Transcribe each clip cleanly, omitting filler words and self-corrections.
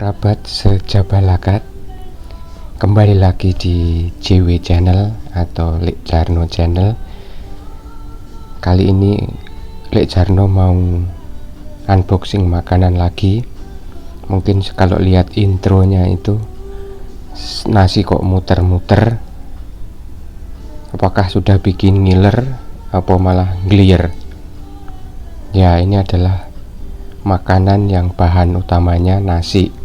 Kerabat Sejabalakat, kembali lagi di JW Channel atau Lek Jarno Channel. Kali ini Lek Jarno mau unboxing makanan lagi. Mungkin kalau lihat intronya itu nasi kok muter-muter, apakah sudah bikin ngiler apa malah glier? Ya, ini adalah makanan yang bahan utamanya nasi.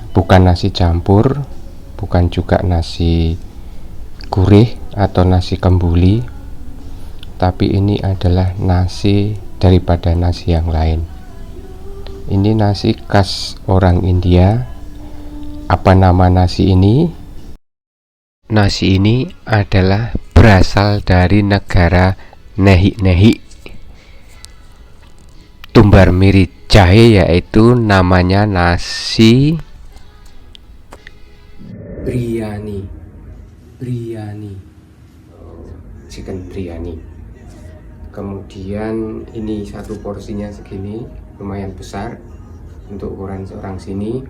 Bukan nasi campur, bukan juga nasi gurih atau nasi kembuli, tapi ini adalah nasi daripada nasi yang lain. Ini nasi khas orang India. Apa nama nasi ini? Nasi ini adalah berasal dari negara Nehi Tumbar Miri Jahe, yaitu namanya nasi biryani, chicken biryani. Kemudian ini satu porsinya segini, lumayan besar untuk ukuran orang sini.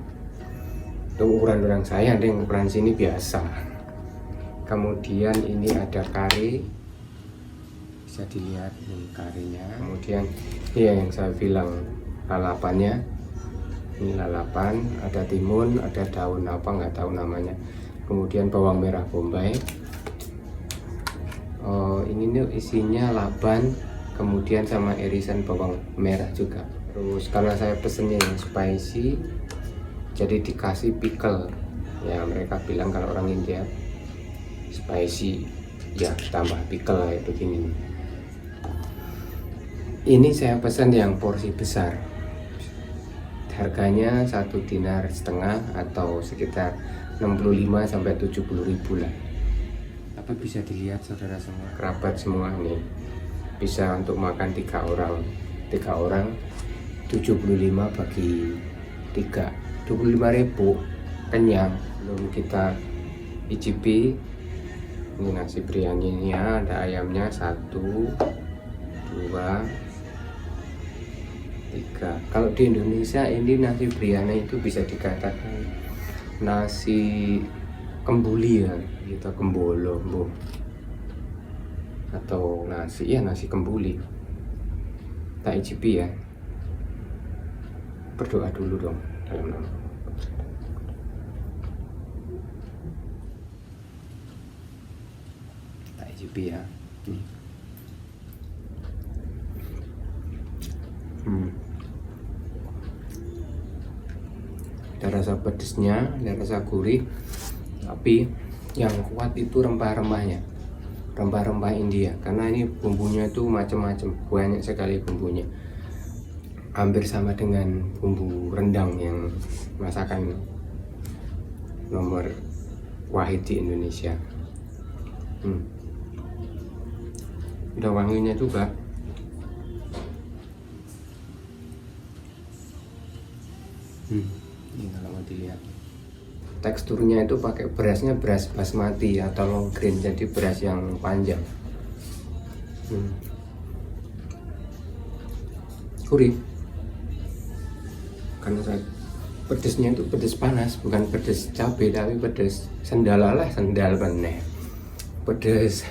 Untuk ukuran orang saya, ada yang ukuran sini biasa. Kemudian ini ada kari, bisa dilihat ini karinya. Kemudian ini yang saya bilang lalapannya. Ini lalapan, ada timun, ada daun apa nggak tahu namanya. Kemudian bawang merah bombay. Ini nih isinya laban, kemudian sama irisan bawang merah juga. Terus karena saya pesennya yang spicy, jadi dikasih pickle. Ya, mereka bilang kalau orang India spicy, ya tambah pickle kayak begini. Ini saya pesan yang porsi besar. Harganya 1,5 dinar atau sekitar 65 sampai 70 ribu lah. Apa bisa dilihat saudara semua, kerabat semua nih, bisa untuk makan 3 orang 75 bagi 3, 25.000 kenyang. Belum kita icipi. Ini nasi biryaninya, ada ayamnya 1, 2, 3. Kalau di Indonesia ini nasi biryani itu bisa dikatakan nasi kembuli ya, kita kembolo atau nasi kembuli. Tak icipi ya. Berdoa dulu dong dalam nama. Tak icipi ya. Ada rasa pedesnya, ada rasa gurih, tapi yang kuat itu rempah-rempahnya, rempah-rempah India. Karena ini bumbunya itu macam-macam, banyak sekali bumbunya. Hampir sama dengan bumbu rendang yang masakan nomor wahid di Indonesia. Udah wanginya juga. Ini kalau mau dilihat, teksturnya itu pakai berasnya beras basmati atau long grain, jadi beras yang panjang. Gurih. Karena saya pedesnya itu pedes panas, bukan pedes cabai, tapi pedes sendal bener. Pedes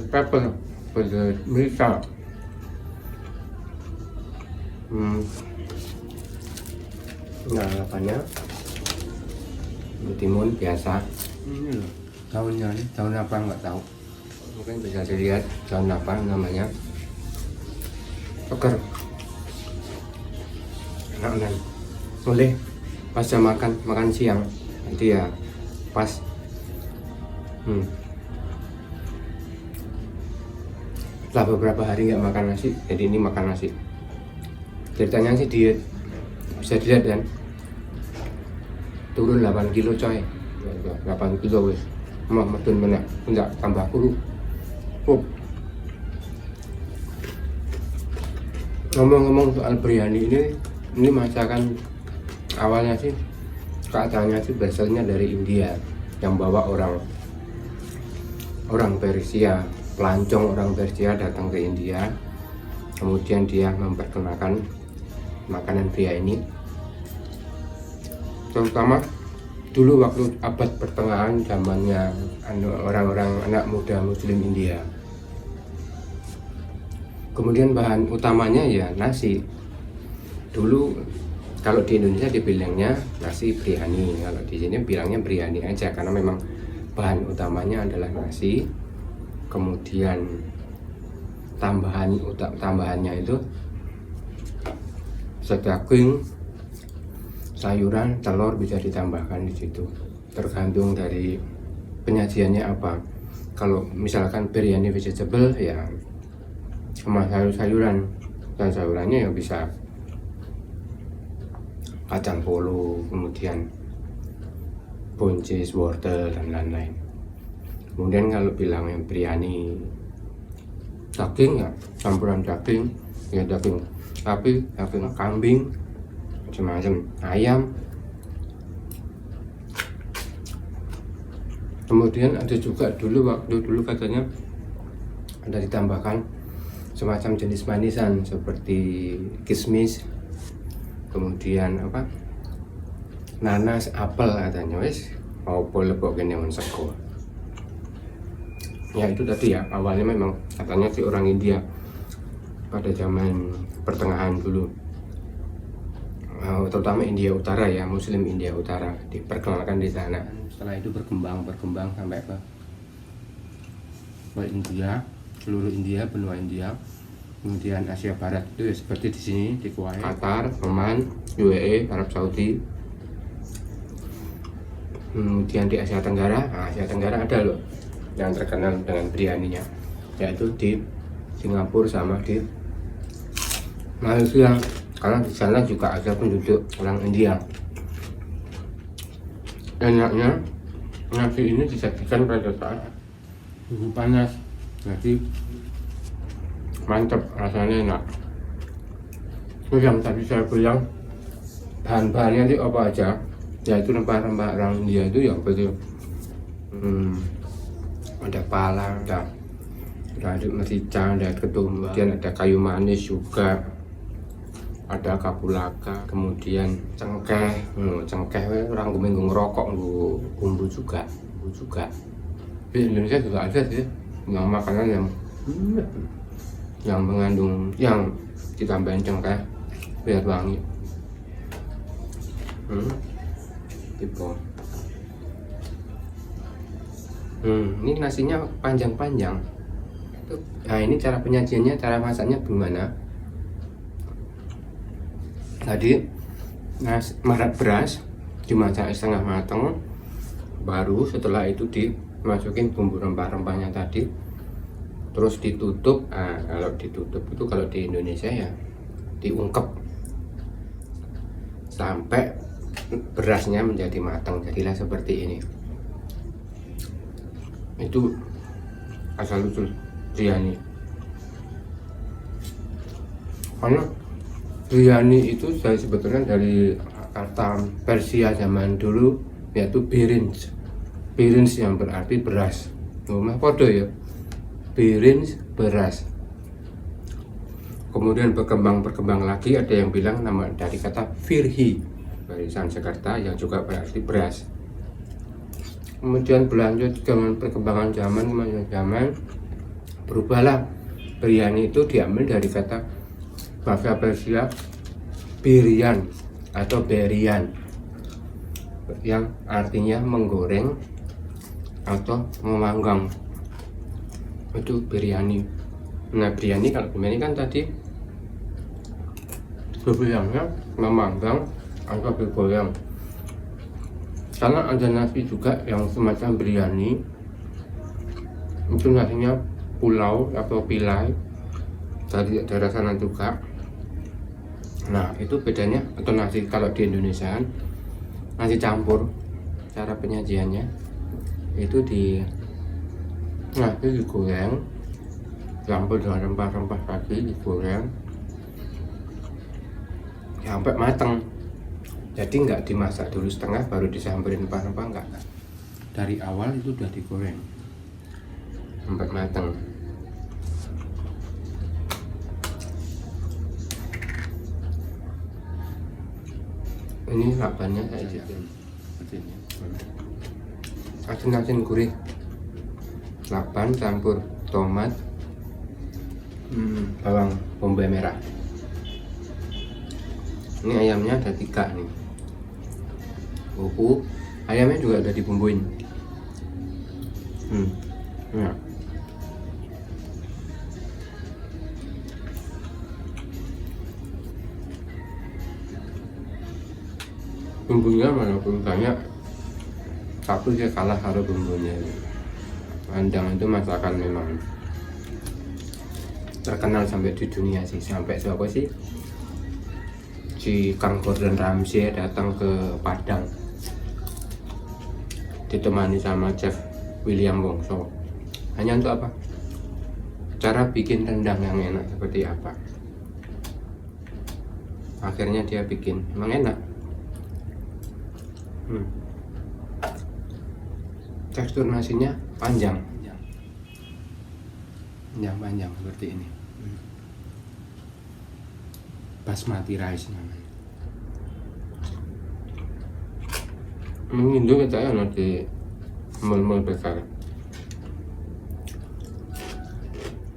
pepper, pedes merica. Nah, lalapannya timun biasa. Ini loh daunnya, nih daun apa nggak tahu, mungkin bisa dilihat daun apa namanya. Seger, enak. Boleh pas jam makan siang nanti ya pas. Setelah beberapa hari nggak makan nasi, jadi ini makan nasi. Ceritanya sih diet, bisa dilihat kan, turun 8 kilo coy. 8 kilo wes medun menek, enggak tambah kuru. Ngomong-ngomong soal biryani ini masakan awalnya sih, katanya sih basalnya dari India, yang bawa orang Persia, pelancong orang Persia datang ke India, kemudian dia memperkenalkan makanan biryani terutama dulu waktu abad pertengahan zamannya orang-orang anak muda Muslim India. Kemudian bahan utamanya ya nasi. Dulu kalau di Indonesia dibilangnya nasi biryani, kalau di sini bilangnya biryani aja karena memang bahan utamanya adalah nasi. Kemudian tambahannya itu daging, sayuran, telur bisa ditambahkan di situ. Tergantung dari penyajiannya apa. Kalau misalkan biryani vegetable ya sama sayur-sayuran, dan sayurannya ya bisa kacang polo, kemudian buncis, wortel dan lain-lain. Kemudian kalau bilangnya biryani daging ya campuran daging, ya daging sapi, daging kambing, macam-macam, ayam. Kemudian ada juga dulu katanya ada ditambahkan semacam jenis manisan seperti kismis, kemudian apa, nanas, apel katanya, wis apa lebok kene men sego. Ya itu tadi ya, awalnya memang katanya si orang India pada zaman pertengahan dulu, terutama India Utara ya, Muslim India Utara diperkenalkan di sana. Setelah itu berkembang sampai ke India, seluruh India, benua India, kemudian Asia Barat itu ya seperti di sini di Kuwait, Qatar, Oman, UAE, Arab Saudi. Kemudian di Asia Tenggara ada loh yang terkenal dengan biryaninya, yaitu di Singapura sama di Malaysia, karena di sana juga ada penduduk orang India. Enaknya nasi ini disajikan pada saat suhu panas, jadi mantap, rasanya enak. Terus yang tadi saya bilang bahan-bahannya itu apa aja, yaitu rempah-rempah orang India itu ya betul. Ada pala, ada merica, ada ketumbar, kemudian ada kayu manis juga, ada kapulaka, kemudian cengkeh. Cengkeh orang minggu ngerokok bumbu juga. Di Indonesia juga ada sih yang makanan yang mengandung, yang ditambahin cengkeh biar wangi. Tipo. Ini nasinya panjang-panjang. Nah ini cara penyajiannya, cara masaknya gimana? Tadi marak beras dimasak setengah matang, baru setelah itu dimasukin bumbu rempah-rempahnya tadi, terus ditutup. Kalau ditutup itu kalau di Indonesia ya diungkep sampai berasnya menjadi matang, jadilah seperti ini. Itu asal usul biryani. Karena biryani itu saya sebetulnya dari kata Persia zaman dulu, yaitu birins yang berarti beras. Rumah podo ya, birins beras. Kemudian berkembang lagi, ada yang bilang nama dari kata firhi dari Sanskerta yang juga berarti beras. Kemudian berlanjut dengan perkembangan zaman berubahlah biryani itu diambil dari kata bahasa Persia biryan atau berian yang artinya menggoreng atau memanggang, itu biryani. Nah biryani, kalau biryani kan tadi bilangnya memanggang atau digoreng. Karena ada nasi juga yang semacam biryani, itu nasinya pulau atau pilai dari daerah sana juga. Nah itu bedanya, atau nasi kalau di Indonesia nasi campur, cara penyajiannya itu nasi digoreng campur dengan rempah-rempah tadi, digoreng sampai matang. Jadi nggak dimasak dulu setengah baru disamperin rempah-rempah, enggak. Dari awal itu udah digoreng sampai matang. Ini lapannya kayak gitu. Asin-asin gurih. Lapan campur tomat, bawang bombay merah. Ini ayamnya ada 3 nih. Ayamnya juga udah dibumbuin. Ya. Bumbunya walaupun banyak, tapi dia kalah kalau bumbunya. Rendang itu masakan memang terkenal sampai di dunia sih. Sampai siapa sih? Si Kang Gordon Ramsay datang ke Padang ditemani sama chef William Wongso. Hanya untuk apa? Cara bikin rendang yang enak seperti apa. Akhirnya dia bikin, emang enak. Tekstur nasinya panjang seperti ini. Basmati rice namanya. Indo kita ya di mall-mall besar.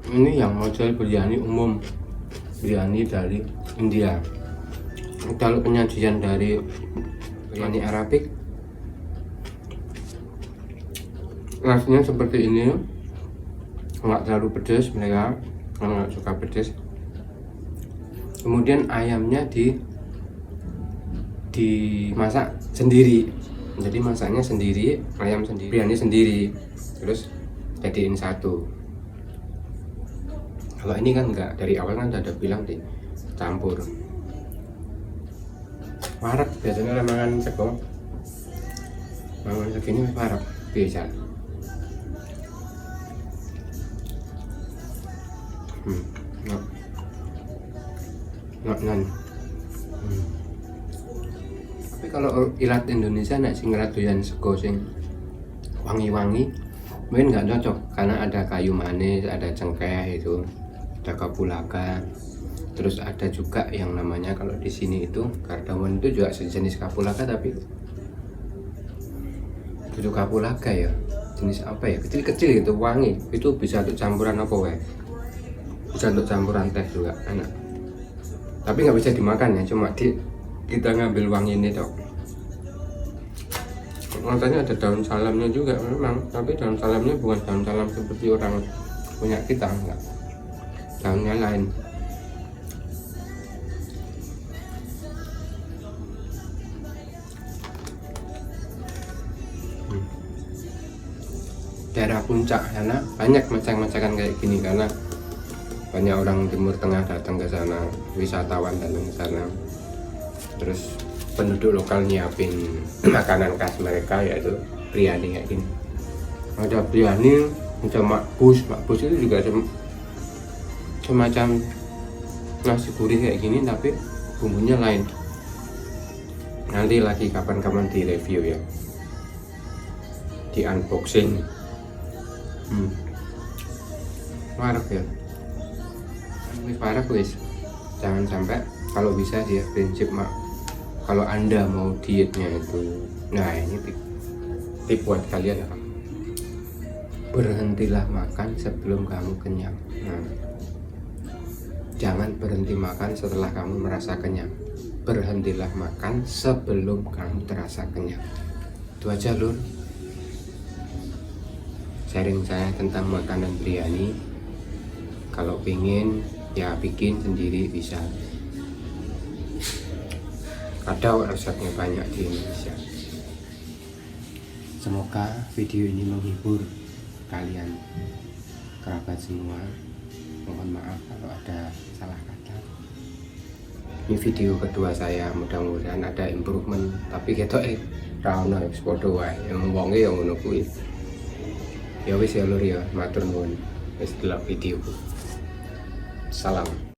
Ini yang model biryani umum, biryani dari India. Kalau penyajian dari biryani Arabik, rasanya seperti ini, nggak terlalu pedas, mereka nggak suka pedas. Kemudian ayamnya dimasak sendiri, jadi masaknya sendiri, ayam sendiri, biryani sendiri, terus jadiin satu. Kalau ini kan enggak, dari awal kan ada bilang dicampur. Parek biasanya mangan sego, mangan segini parek biasa. Tapi kalau ilat Indonesia nek sing doyan sego sing wangi-wangi mungkin nggak cocok, karena ada kayu manis, ada cengkeh itu, ada kapulaga, terus ada juga yang namanya kalau di sini itu kardamon, itu juga sejenis kapulaga tapi itu kapulaga ya, jenis apa ya, kecil-kecil gitu, wangi, itu bisa untuk campuran apa wae, bisa untuk campuran teh juga enak. Tapi nggak bisa dimakan ya, cuma kita ngambil wangi ini dok. Katanya ada daun salamnya juga memang, tapi daun salamnya bukan daun salam seperti orang punya kita, enggak, daunnya lain. Daerah puncak sana banyak masakan kayak gini, karena banyak orang Timur Tengah datang ke sana, wisatawan datang ke sana, terus penduduk lokal nyiapin makanan khas mereka, yaitu biryani kayak gini. Ada biryani, ada makbus itu juga semacam nasi gurih kayak gini, tapi bumbunya lain. Nanti lagi kapan-kapan di review ya, di unboxing. Parah ya, parah guys. Jangan sampai, kalau bisa dia prinsip kalau anda mau dietnya itu, nah ini tip buat kalian ya, berhentilah makan sebelum kamu kenyang. Nah, jangan berhenti makan setelah kamu merasa kenyang, berhentilah makan sebelum kamu terasa kenyang. Itu aja lur sharing saya tentang makanan biryani. Kalau pingin ya bikin sendiri bisa, ada resepnya banyak di Indonesia. Semoga video ini menghibur kalian kerabat semua. Mohon maaf kalau ada salah kata. Ini video kedua saya, mudah-mudahan ada improvement, tapi ketok ra ono padha wae, yang wonge yang ngono kuwi. Ya wis ya lur ya, matur nuwun wis delok video. Salam.